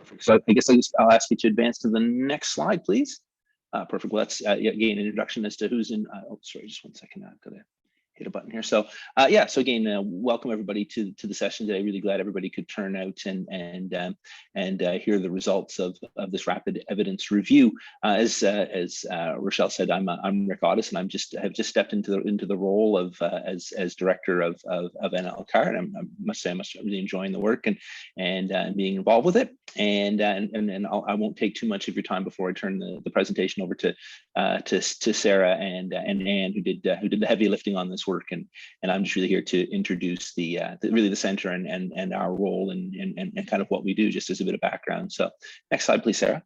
Perfect. So I guess I'll ask you to advance to the next slide, please. Perfect. Well, that's again an introduction as to who's in. Oh, sorry, just 1 second. I've got to hit a button here. So yeah, so again, welcome everybody to the session today. Really glad everybody could turn out and hear the results of this rapid evidence review. As Rochelle said, I'm Rick Otis, and have just stepped into the role of as director of NLCAR, and I must say I'm really enjoying the work and being involved with it. And I won't take too much of your time before I turn the presentation over to Sarah and Anne, who did the heavy lifting on this work, and I'm just really here to introduce the center and our role and kind of what we do, just as a bit of background. So next slide, please, Sarah.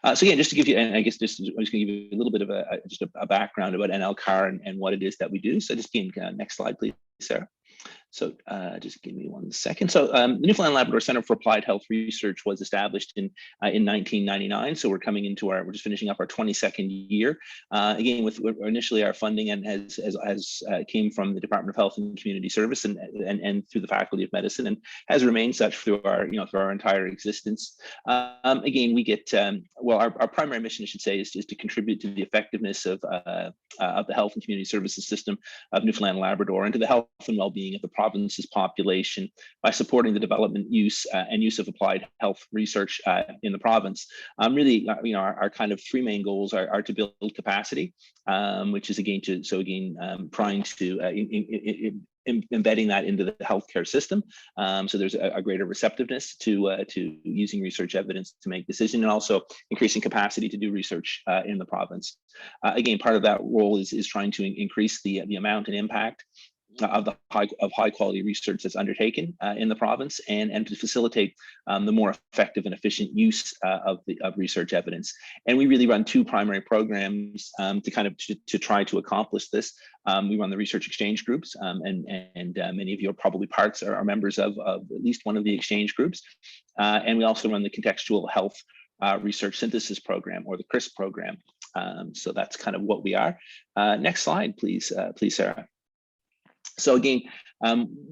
So again, just to give you, and I guess I'm just going to give you a little bit of a background about NLCAR and what it is that we do. So just next slide, please, Sarah. So just give me 1 second. So the Newfoundland Labrador Center for Applied Health Research was established in 1999. So we're just finishing up our 22nd year. Again, with initially our funding and has came from the Department of Health and Community Service and through the Faculty of Medicine, and has remained such through our entire existence. Again, we get our primary mission, I should say, is to contribute to the effectiveness of the health and community services system of Newfoundland and Labrador and to the health and well-being of the province's population by supporting the development, use of applied health research in the province. Really, our kind of three main goals are to build capacity, which is trying to embedding that into the healthcare system, so there's a greater receptiveness to using research evidence to make decisions, and also increasing capacity to do research in the province. Again, part of that role is trying to increase the amount and impact of high quality research that's undertaken in the province, and to facilitate the more effective and efficient use of research evidence. And we really run two primary programs to try to accomplish this. We run the research exchange groups, and many of you are probably are members of at least one of the exchange groups. And we also run the contextual health research synthesis program, or the CRISP program. So that's kind of what we are. Next slide, please, Sarah. So again,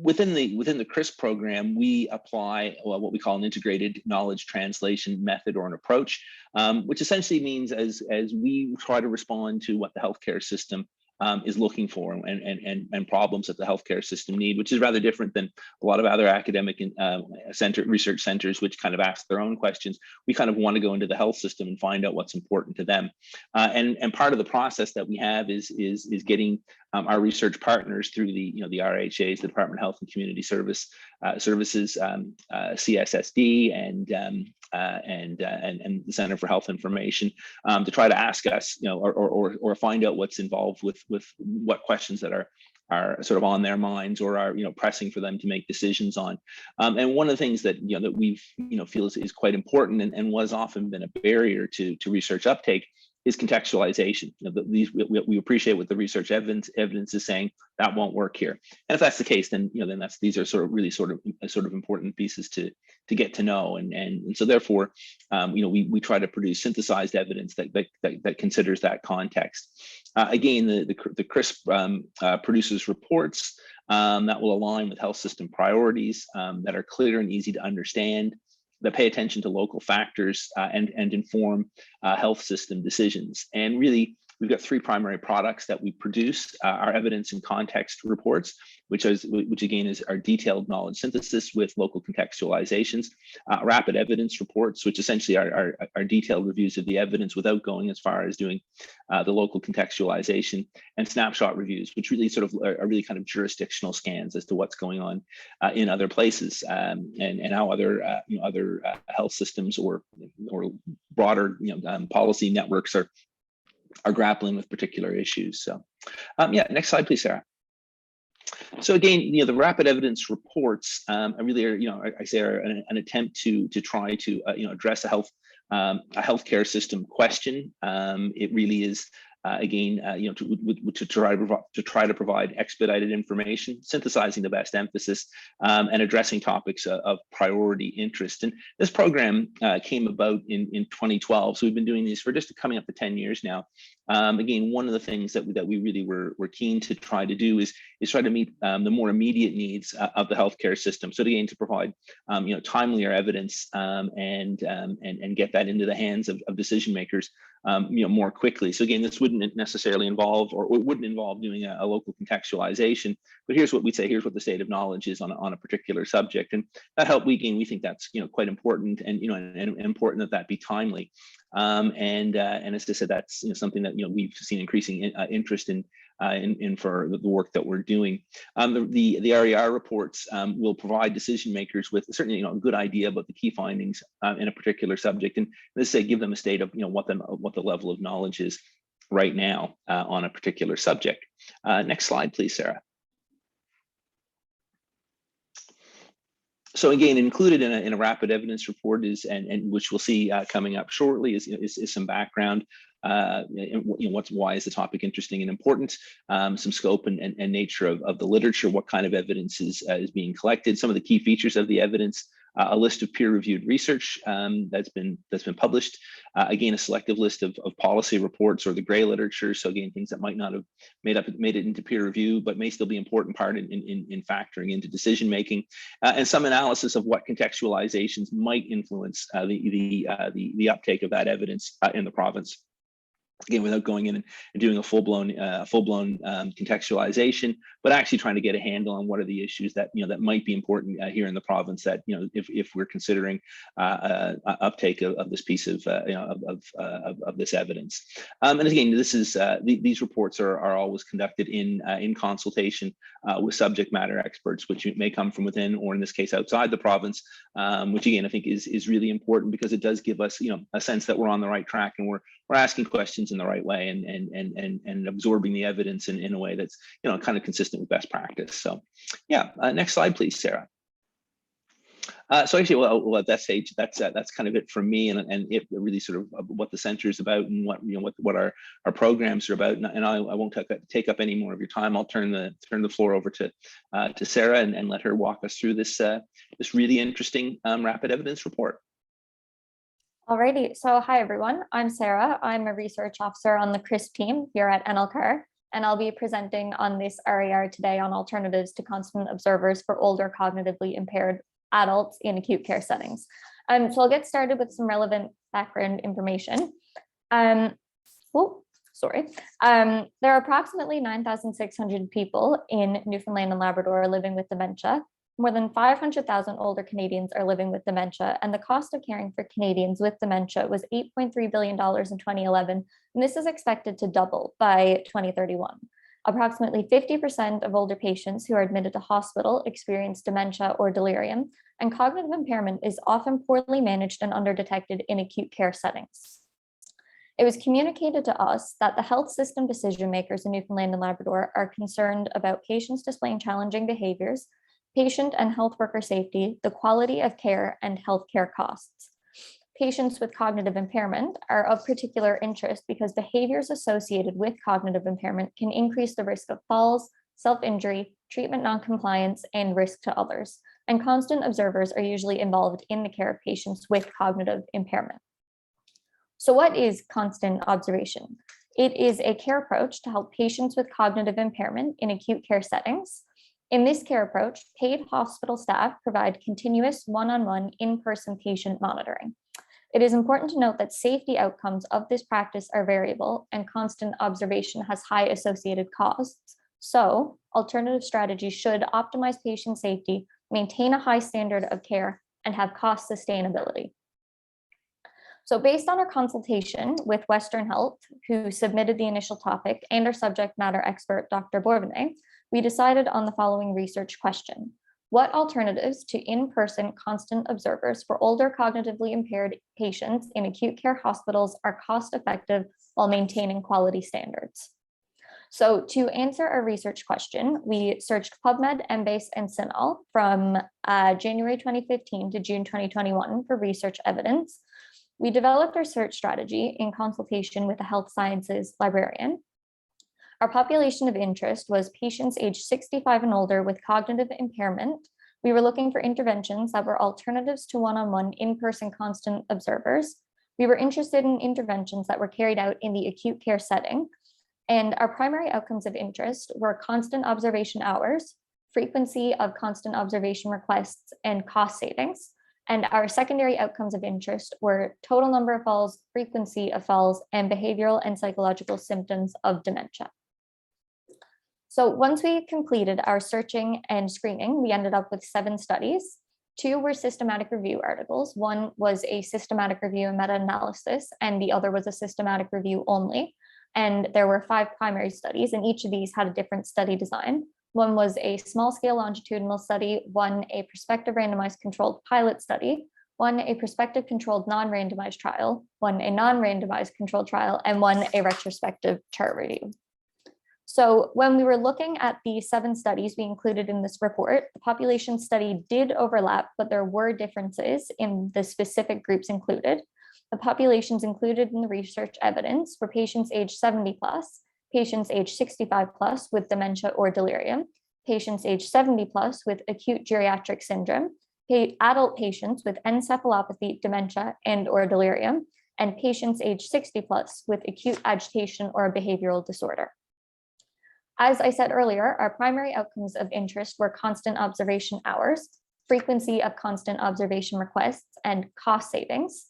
within the CRISP program, we apply what we call an integrated knowledge translation method or an approach, which essentially means as we try to respond to what the healthcare system is looking for and problems that the healthcare system need, which is rather different than a lot of other academic research centers, which kind of ask their own questions. We kind of want to go into the health system and find out what's important to them. And part of the process that we have is getting our research partners through the RHAs, the Department of Health and Community Services, CSSD, and the Center for Health Information, to try to ask us, or find out what's involved with what questions that are sort of on their minds or are pressing for them to make decisions on. And one of the things that that we've feel is quite important and was often been a barrier to research uptake is contextualization. We appreciate what the research evidence is saying. That won't work here. And if that's the case, then these are sort of important pieces to get to know. And so therefore, we try to produce synthesized evidence that considers that context. Again, the CRISP produces reports that will align with health system priorities, that are clear and easy to understand, that pay attention to local factors and inform health system decisions. And really, we've got three primary products that we produce: our evidence and context reports, which again is our detailed knowledge synthesis with local contextualizations; rapid evidence reports, which essentially are detailed reviews of the evidence without going as far as doing the local contextualization; and snapshot reviews, which really sort of are really kind of jurisdictional scans as to what's going on in other places, and how other health systems or broader policy networks are grappling with particular issues. So yeah, next slide, please, Sarah. So again, the rapid evidence reports really are, I say, are an attempt to try to address a healthcare system question. It really is to try to provide expedited information, synthesizing the best emphasis, and addressing topics of priority interest. And this program came about in 2012. So we've been doing these for just coming up to 10 years now. Again, one of the things that we really were keen to try to do is try to meet the more immediate needs of the healthcare system. So again, to provide timelier evidence and get that into the hands of decision makers more quickly. So again, this wouldn't necessarily involve, or it wouldn't involve doing a local contextualization, but here's what we'd say, here's what the state of knowledge is on a particular subject. And that help, we think that's quite important, and and important that be timely. And as I said, that's something that we've seen increasing interest in for the work that we're doing. The RER reports will provide decision makers with certainly a good idea about the key findings in a particular subject, and let's say give them a state of what the level of knowledge is right now on a particular subject. Next slide, please, Sarah. So again, included in a rapid evidence report is, and which we'll see coming up shortly, is some background. Why is the topic interesting and important? Some scope and nature of the literature. What kind of evidence is being collected? Some of the key features of the evidence. A list of peer-reviewed research that's been published. Again, a selective list of policy reports or the gray literature. So again, things that might not have made it into peer review, but may still be an important part in factoring into decision making. And some analysis of what contextualizations might influence the uptake of that evidence in the province. Again, without going in and doing a full-blown contextualization, but actually trying to get a handle on what are the issues that that might be important here in the province. That if we're considering uptake of this piece of this evidence. And again, this is these reports are always conducted in consultation with subject matter experts, which may come from within, or in this case, outside the province. Which again, I think is really important, because it does give us a sense that we're on the right track, and we're asking questions in the right way, and absorbing the evidence in a way that's kind of consistent with best practice. So yeah, next slide, please, Sarah. So actually, well, at that stage, that's kind of it from me, and it really sort of what the center is about, and what our programs are about. And I won't take up any more of your time. I'll turn the floor over to Sarah and let her walk us through this really interesting rapid evidence report. Alrighty, so hi everyone, I'm Sarah. I'm a research officer on the CRISP team here at NLCAR, and I'll be presenting on this RER today on alternatives to constant observers for older cognitively impaired adults in acute care settings. So I'll get started with some relevant background information. There are approximately 9,600 people in Newfoundland and Labrador living with dementia. More than 500,000 older Canadians are living with dementia, and the cost of caring for Canadians with dementia was $8.3 billion in 2011, and this is expected to double by 2031. Approximately 50% of older patients who are admitted to hospital experience dementia or delirium, and cognitive impairment is often poorly managed and underdetected in acute care settings. It was communicated to us that the health system decision makers in Newfoundland and Labrador are concerned about patients displaying challenging behaviors, patient and health worker safety, the quality of care, and healthcare costs. Patients with cognitive impairment are of particular interest because behaviors associated with cognitive impairment can increase the risk of falls, self-injury, treatment noncompliance, and risk to others. And constant observers are usually involved in the care of patients with cognitive impairment. So what is constant observation? It is a care approach to help patients with cognitive impairment in acute care settings. In this care approach, paid hospital staff provide continuous one-on-one in-person patient monitoring. It is important to note that safety outcomes of this practice are variable, and constant observation has high associated costs. So, alternative strategies should optimize patient safety, maintain a high standard of care, and have cost sustainability. So based on our consultation with Western Health, who submitted the initial topic, and our subject matter expert, Dr. Bourvonnet, we decided on the following research question. What alternatives to in-person constant observers for older cognitively impaired patients in acute care hospitals are cost-effective while maintaining quality standards? So to answer our research question, we searched PubMed, Embase, and CINAHL from January 2015 to June 2021 for research evidence. We developed our search strategy in consultation with a health sciences librarian. Our population of interest was patients aged 65 and older with cognitive impairment. We were looking for interventions that were alternatives to one-on-one in-person constant observers. We were interested in interventions that were carried out in the acute care setting, and our primary outcomes of interest were constant observation hours, frequency of constant observation requests, and cost savings. And our secondary outcomes of interest were total number of falls, frequency of falls, and behavioral and psychological symptoms of dementia. So once we completed our searching and screening, we ended up with 7 studies. 2 were systematic review articles. 1 was a systematic review and meta-analysis, and the other was a systematic review only. And there were 5 primary studies, and each of these had a different study design. 1 was a small-scale longitudinal study, 1 a prospective randomized controlled pilot study, 1 a prospective controlled non-randomized trial, 1 a non-randomized controlled trial, and 1 a retrospective chart review. So when we were looking at the 7 studies we included in this report, the population study did overlap, but there were differences in the specific groups included. The populations included in the research evidence were patients aged 70 plus, patients aged 65 plus with dementia or delirium, patients aged 70 plus with acute geriatric syndrome, adult patients with encephalopathy, dementia, and or delirium, and patients aged 60 plus with acute agitation or a behavioral disorder. As I said earlier, our primary outcomes of interest were constant observation hours, frequency of constant observation requests, and cost savings.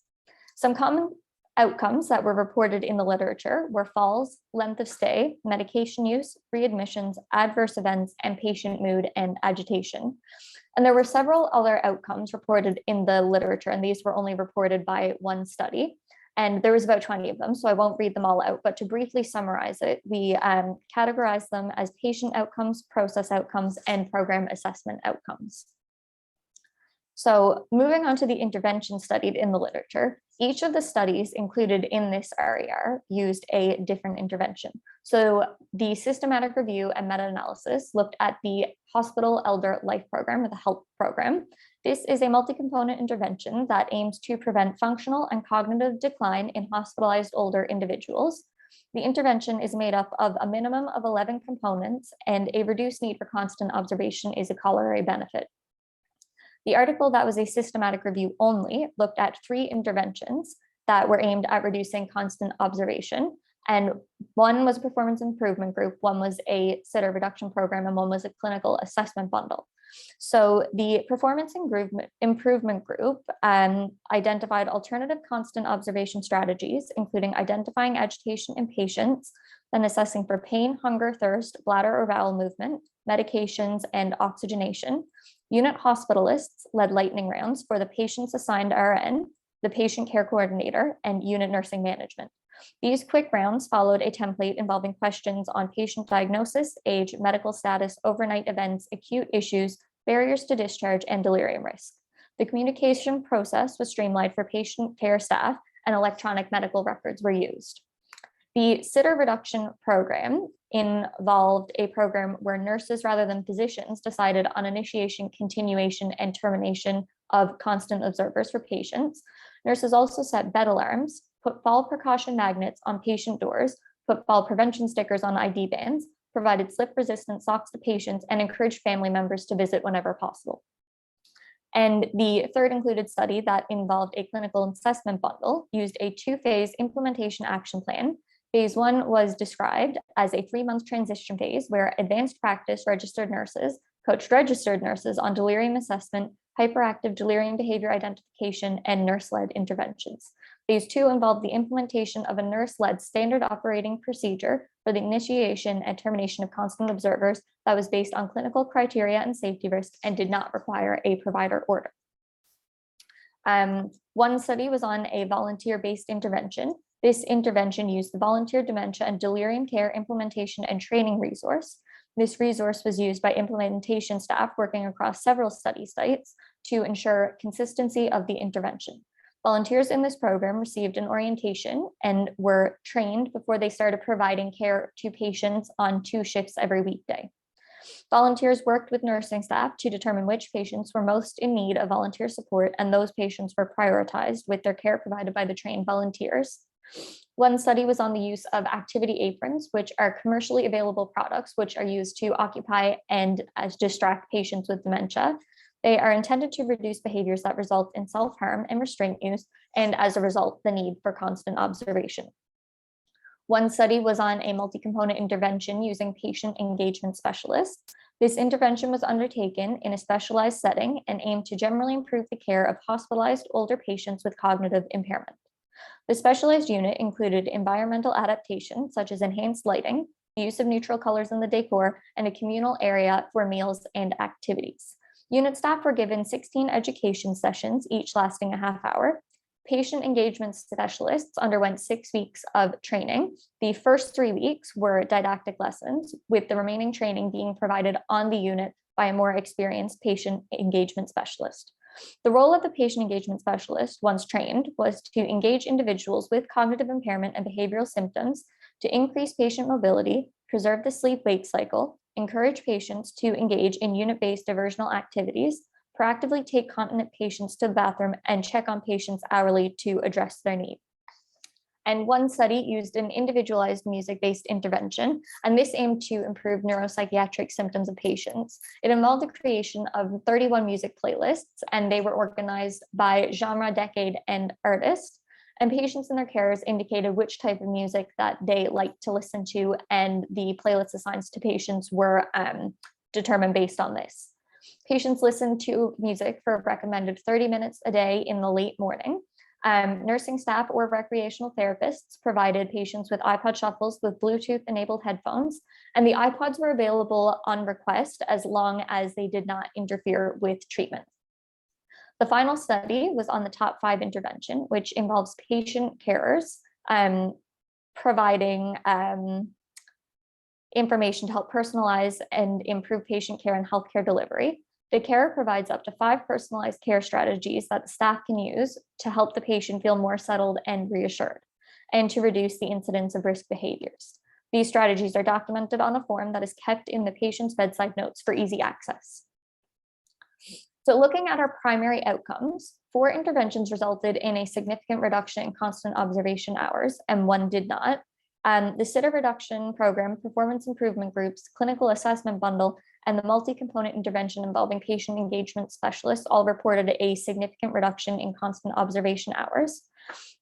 Some common outcomes that were reported in the literature were falls, length of stay, medication use, readmissions, adverse events, and patient mood and agitation. And there were several other outcomes reported in the literature, and these were only reported by 1 study. And there was about 20 of them, so I won't read them all out, but to briefly summarize it, we categorize them as patient outcomes, process outcomes, and program assessment outcomes. So moving on to the intervention studied in the literature, each of the studies included in this area used a different intervention. So the systematic review and meta-analysis looked at the Hospital Elder Life Program, or the HELP program. This is a multi-component intervention that aims to prevent functional and cognitive decline in hospitalized older individuals. The intervention is made up of a minimum of 11 components, and a reduced need for constant observation is a corollary benefit. The article that was a systematic review only looked at 3 interventions that were aimed at reducing constant observation. And 1 was a performance improvement group, 1 was a sitter reduction program, and 1 was a clinical assessment bundle. So the performance improvement group identified alternative constant observation strategies, including identifying agitation in patients, then assessing for pain, hunger, thirst, bladder or bowel movement, medications, and oxygenation. Unit hospitalists led lightning rounds for the patients assigned RN, the patient care coordinator, and unit nursing management. These quick rounds followed a template involving questions on patient diagnosis, age, medical status, overnight events, acute issues, barriers to discharge, and delirium risk. The communication process was streamlined for patient care staff, and electronic medical records were used. The sitter reduction program involved a program where nurses rather than physicians decided on initiation, continuation, and termination of constant observers for patients. Nurses also set bed alarms, put fall precaution magnets on patient doors, put fall prevention stickers on ID bands, provided slip-resistant socks to patients, and encouraged family members to visit whenever possible. And the third included study that involved a clinical assessment bundle used a 2-phase implementation action plan. Phase 1 was described as a 3-month transition phase where advanced practice registered nurses coached registered nurses on delirium assessment, hyperactive delirium behavior identification, and nurse-led interventions. Phase 2 involved the implementation of a nurse-led standard operating procedure for the initiation and termination of constant observers that was based on clinical criteria and safety risk and did not require a provider order. 1 study was on a volunteer-based intervention. This intervention used the Volunteer Dementia and Delirium Care Implementation and Training resource. This resource was used by implementation staff working across several study sites to ensure consistency of the intervention. Volunteers in this program received an orientation and were trained before they started providing care to patients on 2 shifts every weekday. Volunteers worked with nursing staff to determine which patients were most in need of volunteer support, and those patients were prioritized with their care provided by the trained volunteers. 1 study was on the use of activity aprons, which are commercially available products which are used to occupy and distract patients with dementia. They are intended to reduce behaviors that result in self-harm and restraint use, and as a result, the need for constant observation. One study was on a multi-component intervention using patient engagement specialists. This intervention was undertaken in a specialized setting and aimed to generally improve the care of hospitalized older patients with cognitive impairment. The specialized unit included environmental adaptation, such as enhanced lighting, the use of neutral colors in the decor, and a communal area for meals and activities. Unit staff were given 16 education sessions, each lasting a half hour. Patient engagement specialists underwent 6 weeks of training. The first 3 weeks were didactic lessons, with the remaining training being provided on the unit by a more experienced patient engagement specialist. The role of the patient engagement specialist, once trained, was to engage individuals with cognitive impairment and behavioral symptoms to increase patient mobility, preserve the sleep-wake cycle, encourage patients to engage in unit-based diversional activities, proactively take continent patients to the bathroom, and check on patients hourly to address their need. And one study used an individualized music-based intervention, and this aimed to improve neuropsychiatric symptoms of patients. It involved the creation of 31 music playlists, and they were organized by genre, decade, and artist. And patients and their carers indicated which type of music that they liked to listen to, and the playlist assigned to patients were determined based on this. Patients listened to music for a recommended 30 minutes a day in the late morning. Nursing staff or recreational therapists provided patients with iPod shuffles with Bluetooth-enabled headphones, and the iPods were available on request as long as they did not interfere with treatment. The final study was on the top 5 intervention, which involves patient carers providing information to help personalize and improve patient care and healthcare delivery. The carer provides up to 5 personalized care strategies that the staff can use to help the patient feel more settled and reassured, and to reduce the incidence of risk behaviors. These strategies are documented on a form that is kept in the patient's bedside notes for easy access. So looking at our primary outcomes, 4 interventions resulted in a significant reduction in constant observation hours, and 1 did not. The sitter reduction program, performance improvement groups, clinical assessment bundle, and the multi-component intervention involving patient engagement specialists all reported a significant reduction in constant observation hours.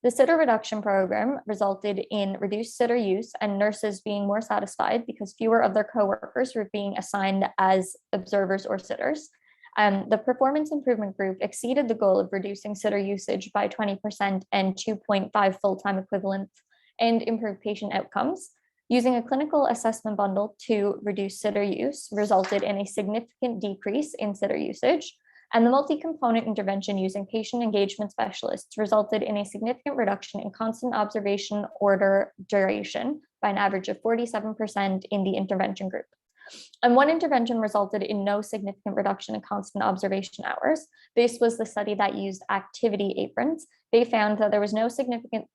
The sitter reduction program resulted in reduced sitter use and nurses being more satisfied because fewer of their coworkers were being assigned as observers or sitters. The performance improvement group exceeded the goal of reducing sitter usage by 20% and 2.5 full-time equivalents and improved patient outcomes. Using a clinical assessment bundle to reduce sitter use resulted in a significant decrease in sitter usage, and the multi-component intervention using patient engagement specialists resulted in a significant reduction in constant observation order duration by an average of 47% in the intervention group. And 1 intervention resulted in no significant reduction in constant observation hours. This was the study that used activity aprons. They found that there was no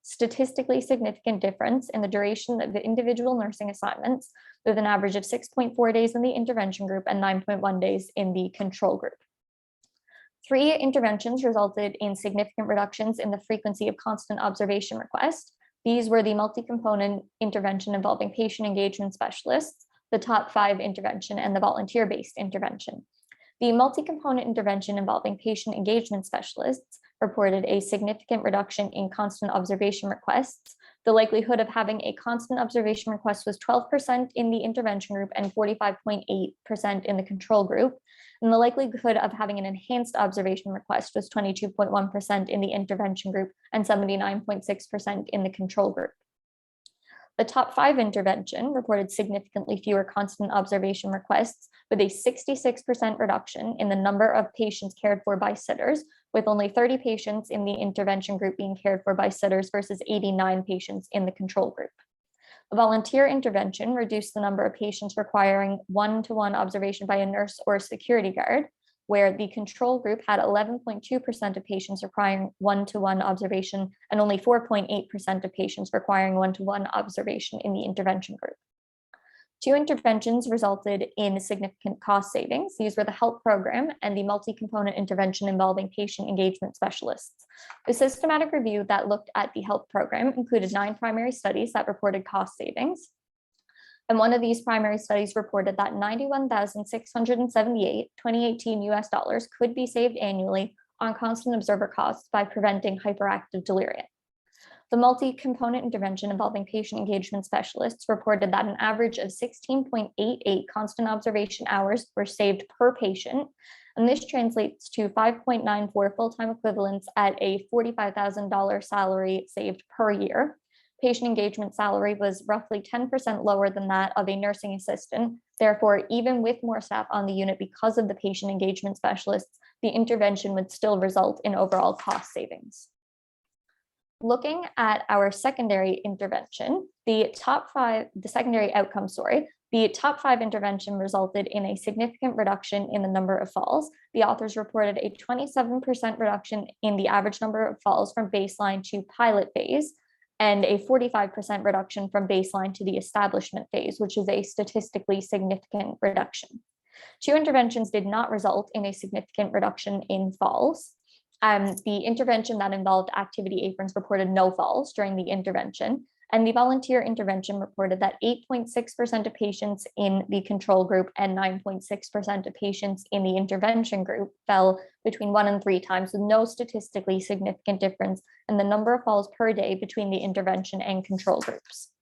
statistically significant difference in the duration of the individual nursing assignments, with an average of 6.4 days in the intervention group and 9.1 days in the control group. 3 interventions resulted in significant reductions in the frequency of constant observation requests. These were the multi-component intervention involving patient engagement specialists, the top 5 intervention, and the volunteer-based intervention. The multi-component intervention involving patient engagement specialists reported a significant reduction in constant observation requests. The likelihood of having a constant observation request was 12% in the intervention group and 45.8% in the control group. And the likelihood of having an enhanced observation request was 22.1% in the intervention group and 79.6% in the control group. The top 5 intervention reported significantly fewer constant observation requests, with a 66% reduction in the number of patients cared for by sitters, with only 30 patients in the intervention group being cared for by sitters versus 89 patients in the control group. A volunteer intervention reduced the number of patients requiring one-to-one observation by a nurse or a security guard, where the control group had 11.2% of patients requiring one-to-one observation and only 4.8% of patients requiring one-to-one observation in the intervention group. 2 interventions resulted in significant cost savings. These were the HELP program and the multi-component intervention involving patient engagement specialists. The systematic review that looked at the HELP program included 9 primary studies that reported cost savings. And one of these primary studies reported that 91,678 2018 US dollars could be saved annually on constant observer costs by preventing hyperactive delirium. The multi-component intervention involving patient engagement specialists reported that an average of 16.88 constant observation hours were saved per patient, and this translates to 5.94 full-time equivalents at a $45,000 salary saved per year. Patient engagement salary was roughly 10% lower than that of a nursing assistant. Therefore, even with more staff on the unit because of the patient engagement specialists, the intervention would still result in overall cost savings. Looking at our secondary intervention, the top 5 intervention resulted in a significant reduction in the number of falls. The authors reported a 27% reduction in the average number of falls from baseline to pilot phase, and a 45% reduction from baseline to the establishment phase, which is a statistically significant reduction. 2 interventions did not result in a significant reduction in falls. The intervention that involved activity aprons reported no falls during the intervention, and the volunteer intervention reported that 8.6% of patients in the control group and 9.6% of patients in the intervention group fell between 1 and 3 times, with no statistically significant difference in the number of falls per day between the intervention and control groups.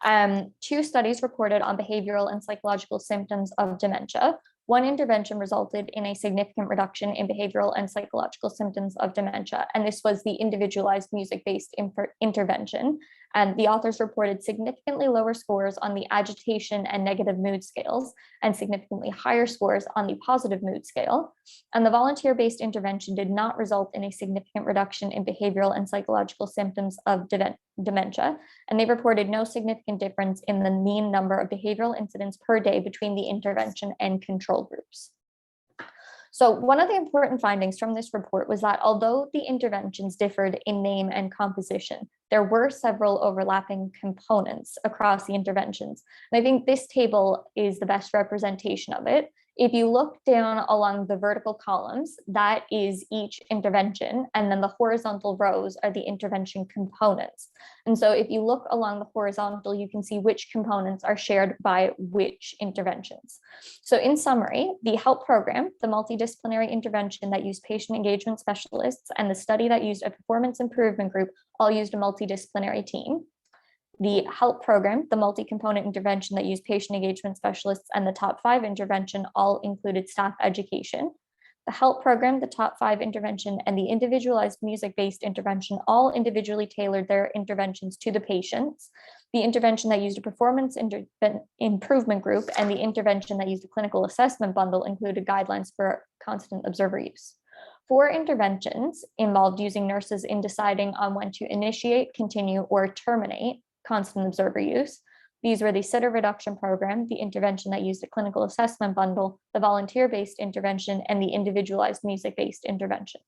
2 studies reported on behavioral and psychological symptoms of dementia. 1 intervention resulted in a significant reduction in behavioral and psychological symptoms of dementia, and this was the individualized music-based intervention. And the authors reported significantly lower scores on the agitation and negative mood scales, and significantly higher scores on the positive mood scale. And the volunteer-based intervention did not result in a significant reduction in behavioral and psychological symptoms of dementia, and they reported no significant difference in the mean number of behavioral incidents per day between the intervention and control groups. So one of the important findings from this report was that although the interventions differed in name and composition, there were several overlapping components across the interventions. And I think this table is the best representation of it. If you look down along the vertical columns, that is each intervention, and then the horizontal rows are the intervention components. And so if you look along the horizontal, you can see which components are shared by which interventions. So in summary, the HELP program, the multidisciplinary intervention that used patient engagement specialists, and the study that used a performance improvement group all used a multidisciplinary team. The HELP program, the multi-component intervention that used patient engagement specialists, and the top 5 intervention all included staff education. The HELP program, the top 5 intervention, and the individualized music-based intervention all individually tailored their interventions to the patients. The intervention that used a performance improvement group and the intervention that used a clinical assessment bundle included guidelines for constant observer use. 4 interventions involved using nurses in deciding on when to initiate, continue, or terminate constant observer use. These were the sitter reduction program, the intervention that used a clinical assessment bundle, the volunteer-based intervention, and the individualized music-based intervention.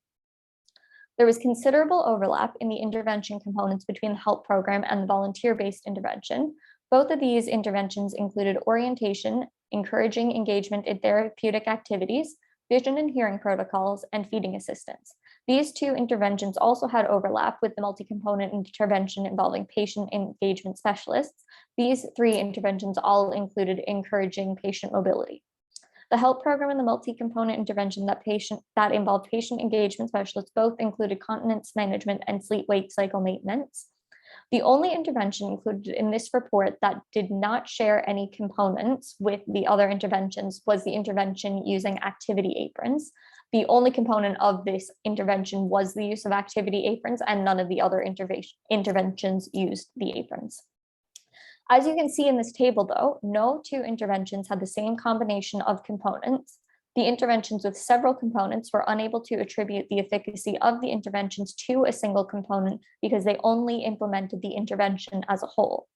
There was considerable overlap in the intervention components between the HELP program and the volunteer-based intervention. Both of these interventions included orientation, encouraging engagement in therapeutic activities, vision and hearing protocols, and feeding assistance. These 2 interventions also had overlap with the multi-component intervention involving patient engagement specialists. These 3 interventions all included encouraging patient mobility. The HELP program and the multi-component intervention that involved patient engagement specialists both included continence management and sleep-wake cycle maintenance. The only intervention included in this report that did not share any components with the other interventions was the intervention using activity aprons. The only component of this intervention was the use of activity aprons, and none of the other interventions used the aprons. As you can see in this table, though, no 2 interventions had the same combination of components. The interventions with several components were unable to attribute the efficacy of the interventions to a single component because they only implemented the intervention as a whole.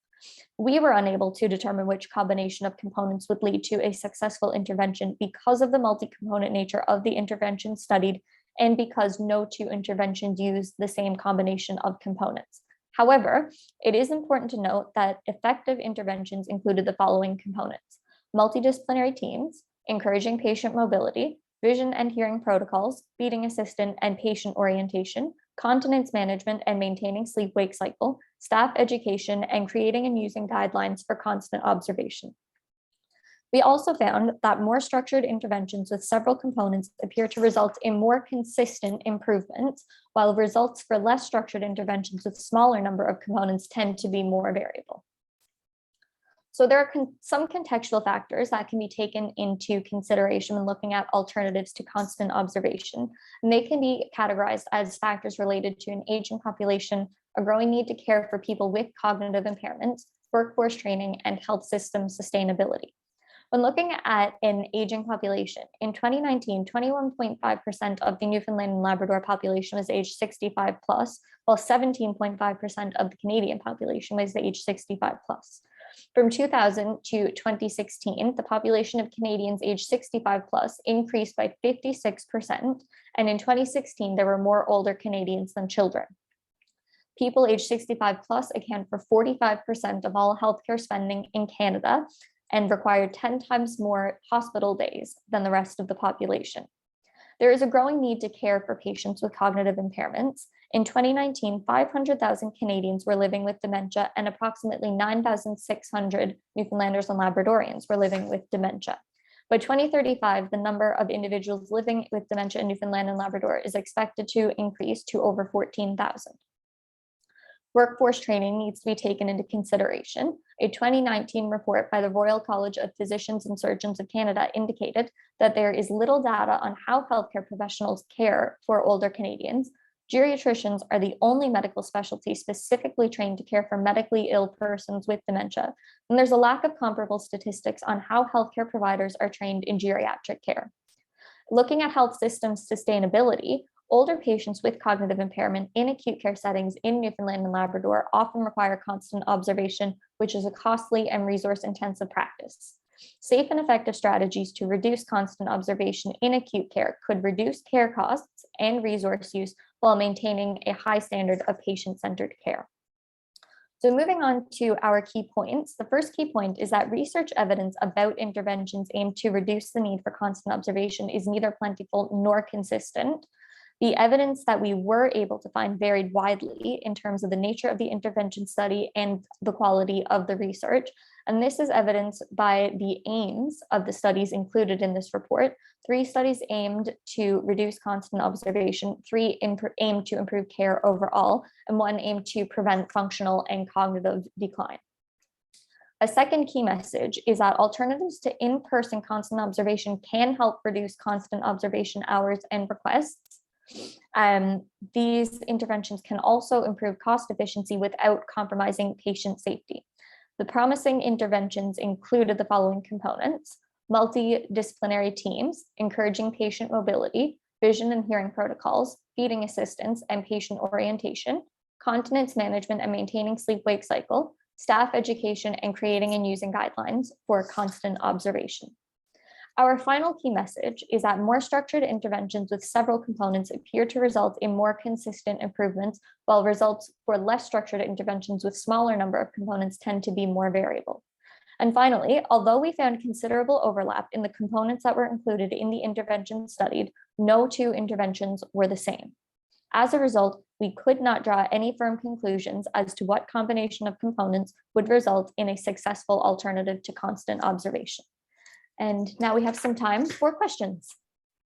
We were unable to determine which combination of components would lead to a successful intervention because of the multi-component nature of the intervention studied and because no 2 interventions used the same combination of components. However, it is important to note that effective interventions included the following components: multidisciplinary teams, encouraging patient mobility, vision and hearing protocols, feeding assistant and patient orientation, continence management and maintaining sleep-wake cycle, staff education, and creating and using guidelines for constant observation. We also found that more structured interventions with several components appear to result in more consistent improvements, while results for less structured interventions with smaller number of components tend to be more variable. So there are some contextual factors that can be taken into consideration when looking at alternatives to constant observation, and they can be categorized as factors related to an aging population, a growing need to care for people with cognitive impairments, workforce training, and health system sustainability. When looking at an aging population, in 2019, 21.5% of the Newfoundland and Labrador population was age 65 plus, while 17.5% of the Canadian population was age 65 plus. From 2000 to 2016, the population of Canadians aged 65 plus increased by 56%, and in 2016, there were more older Canadians than children. People aged 65 plus account for 45% of all healthcare spending in Canada and require 10 times more hospital days than the rest of the population. There is a growing need to care for patients with cognitive impairments. In 2019, 500,000 Canadians were living with dementia, and approximately 9,600 Newfoundlanders and Labradorians were living with dementia. By 2035, the number of individuals living with dementia in Newfoundland and Labrador is expected to increase to over 14,000. Workforce training needs to be taken into consideration. A 2019 report by the Royal College of Physicians and Surgeons of Canada indicated that there is little data on how healthcare professionals care for older Canadians. Geriatricians are the only medical specialty specifically trained to care for medically ill persons with dementia, and there's a lack of comparable statistics on how healthcare providers are trained in geriatric care. Looking at health systems sustainability, older patients with cognitive impairment in acute care settings in Newfoundland and Labrador often require constant observation, which is a costly and resource-intensive practice. Safe and effective strategies to reduce constant observation in acute care could reduce care costs and resource use while maintaining a high standard of patient-centered care. So moving on to our key points, the first key point is that research evidence about interventions aimed to reduce the need for constant observation is neither plentiful nor consistent. The evidence that we were able to find varied widely in terms of the nature of the intervention study and the quality of the research. And this is evidenced by the aims of the studies included in this report. 3 studies aimed to reduce constant observation, 3 aimed to improve care overall, and 1 aimed to prevent functional and cognitive decline. A second key message is that alternatives to in-person constant observation can help reduce constant observation hours and requests. These interventions can also improve cost efficiency without compromising patient safety. The promising interventions included the following components: multidisciplinary teams, encouraging patient mobility, vision and hearing protocols, feeding assistance and patient orientation, continence management and maintaining sleep-wake cycle, staff education, and creating and using guidelines for constant observation. Our final key message is that more structured interventions with several components appear to result in more consistent improvements, while results for less structured interventions with smaller number of components tend to be more variable. And finally, although we found considerable overlap in the components that were included in the intervention studied, no 2 interventions were the same. As a result, we could not draw any firm conclusions as to what combination of components would result in a successful alternative to constant observation. And now we have some time for questions.